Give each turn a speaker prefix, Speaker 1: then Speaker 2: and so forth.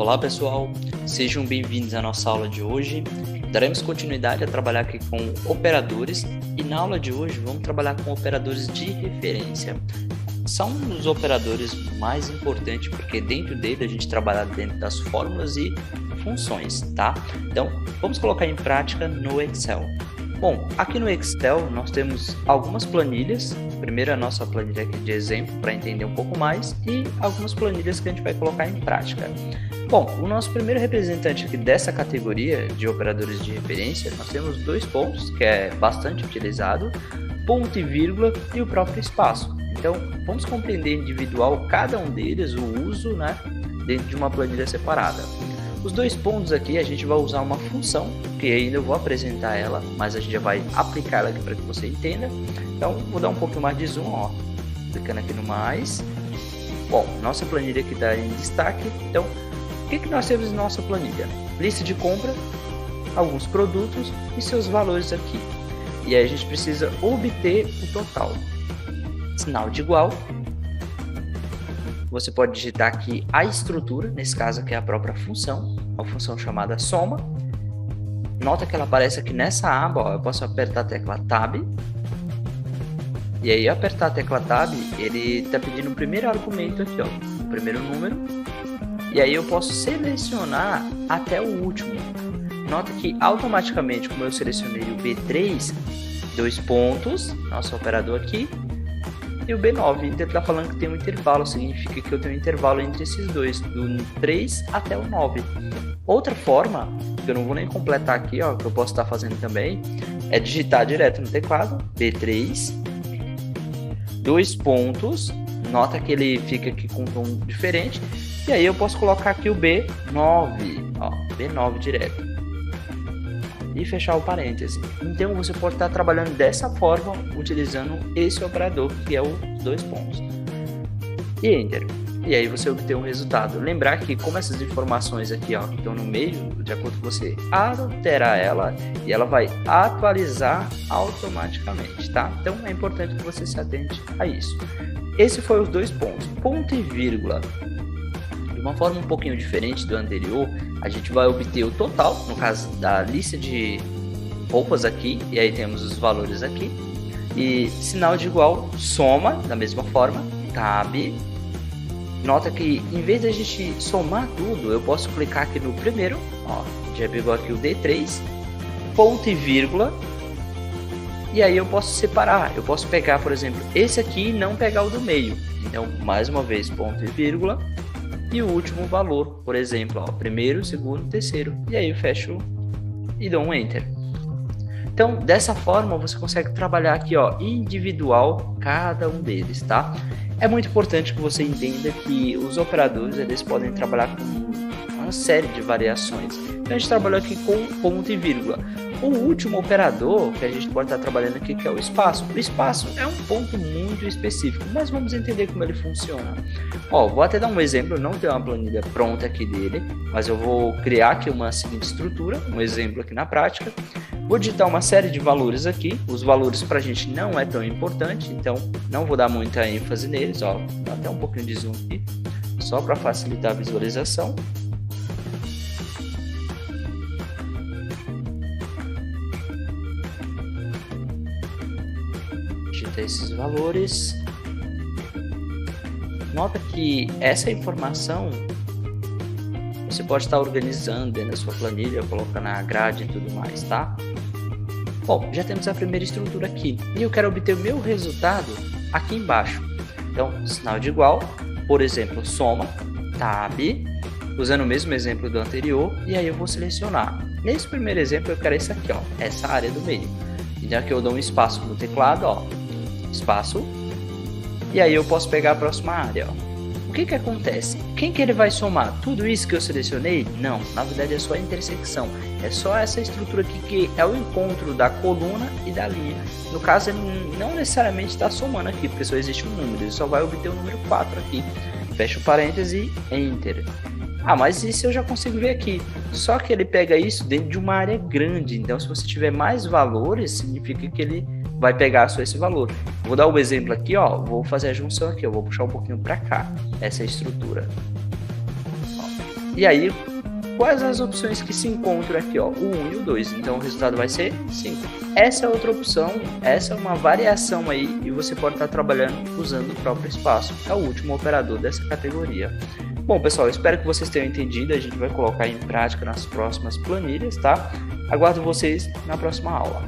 Speaker 1: Olá pessoal, sejam bem-vindos à nossa aula de hoje. Daremos continuidade a trabalhar aqui com operadores e na aula de hoje vamos trabalhar com operadores de referência. São os operadores mais importantes porque dentro dele a gente trabalha dentro das fórmulas e funções, tá? Então vamos colocar em prática no Excel. Bom, aqui no Excel nós temos algumas planilhas. Primeiro a nossa planilha aqui de exemplo para entender um pouco mais e algumas planilhas que a gente vai colocar em prática. Bom, o nosso primeiro representante aqui dessa categoria de operadores de referência, nós temos dois pontos, que é bastante utilizado, ponto e vírgula e o próprio espaço. Então, vamos compreender individual cada um deles, o uso, né, dentro de uma planilha separada. Os dois pontos aqui a gente vai usar uma função, que ainda eu vou apresentar ela, mas a gente já vai aplicar ela aqui para que você entenda. Então, vou dar um pouquinho mais de zoom, ó, clicando aqui no mais. Bom, nossa planilha aqui está em destaque, então o que nós temos em nossa planilha? Lista de compra, alguns produtos e seus valores aqui. E aí a gente precisa obter o total. Sinal de igual. Você pode digitar aqui a estrutura, nesse caso aqui é a própria função, uma função chamada soma. Nota que ela aparece aqui nessa aba, ó, eu posso apertar a tecla Tab. E aí apertar a tecla Tab, ele está pedindo o primeiro argumento aqui, ó, o primeiro número. E aí eu posso selecionar até o último. Nota que automaticamente, como eu selecionei o B3, dois pontos, nosso operador aqui, e o B9, então ele está falando que tem um intervalo, significa que eu tenho um intervalo entre esses dois, do 3 até o 9. Outra forma, que eu não vou nem completar aqui, ó, que eu posso estar fazendo também, é digitar direto no teclado, B3, dois pontos, nota que ele fica aqui com um tom diferente, e aí eu posso colocar aqui o B9, ó, B9 direto. E fechar o parêntese. Então você pode estar trabalhando dessa forma, utilizando esse operador, que é os dois pontos. E Enter. E aí você obtém um resultado. Lembrar que como essas informações aqui, ó, que estão no meio, de acordo com você alterar ela, e ela vai atualizar automaticamente, tá? Então é importante que você se atente a isso. Esse foi os dois pontos. Ponto e vírgula. De uma forma um pouquinho diferente do anterior, a gente vai obter o total, no caso da lista de roupas aqui, e aí temos os valores aqui, e sinal de igual, soma, da mesma forma, tab. Nota que em vez de a gente somar tudo, eu posso clicar aqui no primeiro, ó, já pegou aqui o D3, ponto e vírgula, e aí eu posso separar, eu posso pegar, por exemplo, esse aqui e não pegar o do meio. Então, mais uma vez, ponto e vírgula, e o último valor, por exemplo, ó, primeiro, segundo, terceiro, e aí eu fecho e dou um Enter. Então, dessa forma, você consegue trabalhar aqui, ó, individual cada um deles, tá? É muito importante que você entenda que os operadores, eles podem trabalhar com uma série de variações. Então, a gente trabalhou aqui com ponto e vírgula. O último operador que a gente pode estar trabalhando aqui, que é o espaço. O espaço é um ponto muito específico, mas vamos entender como ele funciona. Ó, vou até dar um exemplo, não tenho uma planilha pronta aqui dele, mas eu vou criar aqui uma seguinte estrutura, um exemplo aqui na prática. Vou digitar uma série de valores aqui, os valores para a gente não é tão importante, então não vou dar muita ênfase neles, ó, dá até um pouquinho de zoom aqui, só para facilitar a visualização. Digitar esses valores. Nota que essa informação você pode estar organizando dentro da sua planilha, colocando na grade e tudo mais, tá? Bom, já temos a primeira estrutura aqui e eu quero obter o meu resultado aqui embaixo. Então, sinal de igual, por exemplo, soma, tab, usando o mesmo exemplo do anterior, e aí eu vou selecionar. Nesse primeiro exemplo eu quero esse aqui, ó, essa área do meio. Então aqui eu dou um espaço no teclado, ó, espaço, e aí eu posso pegar a próxima área, ó. O que acontece? Quem que ele vai somar? Tudo isso que eu selecionei? Não, na verdade é só a intersecção. É só essa estrutura aqui que é o encontro da coluna e da linha. No caso, ele não necessariamente está somando aqui, porque só existe um número. Ele só vai obter o número 4 aqui. Fecha o parêntese e Enter. Ah, mas isso eu já consigo ver aqui. Só que ele pega isso dentro de uma área grande. Então, se você tiver mais valores, significa que ele vai pegar só esse valor. Vou dar um exemplo aqui, ó. Vou fazer a junção aqui. Eu vou puxar um pouquinho para cá, essa estrutura. Ó. E aí, quais as opções que se encontram aqui, ó? O 1 e o 2. Então, o resultado vai ser 5. Essa é outra opção, essa é uma variação aí e você pode estar trabalhando usando o próprio espaço. É o último operador dessa categoria. Bom, pessoal, espero que vocês tenham entendido. A gente vai colocar em prática nas próximas planilhas, tá? Aguardo vocês na próxima aula.